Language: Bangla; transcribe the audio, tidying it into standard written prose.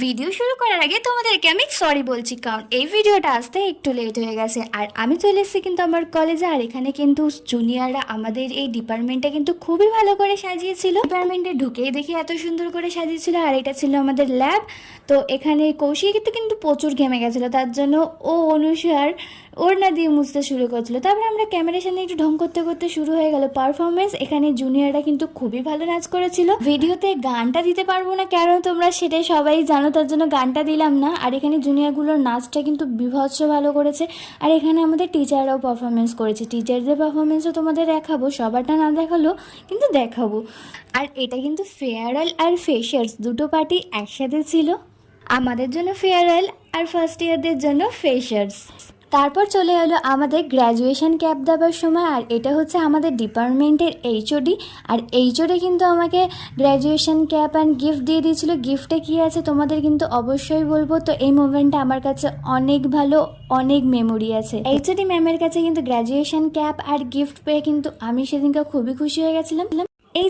ভিডিও শুরু করার আগে তোমাদেরকে আমি সরি বলছি, কারণ এই ভিডিওটা আসতে একটু লেট হয়ে গেছে। আর আমি চলে এসেছি কিন্তু আমার কলেজে, আর এখানে কিন্তু জুনিয়ররা আমাদের এই ডিপার্টমেন্টটা কিন্তু খুবই ভালো করে সাজিয়েছিল। ডিপার্টমেন্টে ঢুকেই দেখি এত সুন্দর করে সাজিয়েছিল, আর এটা ছিল আমাদের ল্যাব। তো এখানে কৌশিক কিন্তু প্রচুর ঘেমে গেছিলো, তার জন্য ও অনুসার ওড়না দিয়ে মুছতে শুরু করছিল। তারপরে আমরা ক্যামেরার সামনে একটু ঢং করতে করতে শুরু হয়ে গেল পারফরমেন্স। এখানে জুনিয়ররা কিন্তু খুবই ভালো নাচ করেছিল। ভিডিওতে গানটা দিতে পারবো না, কারণ তোমরা সেটাই সবাই জানো, তার জন্য গানটা দিলাম না। আর এখানে জুনিয়রগুলোর নাচটা কিন্তু বিভৎস ভালো করেছে। আর এখানে আমাদের টিচাররাও পারফরমেন্স করেছে। টিচারদের পারফরমেন্সও তোমাদের দেখাবো, সবারটা না দেখালো কিন্তু দেখাবো। আর এটা কিন্তু ফেয়ারওয়েল আর ফ্রেশার্স দুটো পার্টি একসাথে ছিল। আমাদের জন্য ফেয়ারওয়েল আর ফার্স্ট ইয়ারদের জন্য ফ্রেশার্স। তারপর চলে এলো আমাদের গ্র্যাজুয়েশন ক্যাপ দেওয়ার সময়। আর এটা হচ্ছে আমাদের ডিপার্টমেন্টের এইচওডি। আর এইচওডি কিন্তু আমাকে গ্র্যাজুয়েশন ক্যাপ অ্যান্ড গিফট দিয়ে দিয়েছিল। গিফটে কী আছে তোমাদের কিন্তু অবশ্যই বলবো। তো এই মুভমেন্টটা আমার কাছে অনেক ভালো, অনেক মেমোরি আছে। এইচওডি ম্যামের কাছে কিন্তু গ্র্যাজুয়েশন ক্যাপ আর গিফট পেয়ে কিন্তু আমি সেদিনকে খুবই খুশি হয়ে গেছিলাম।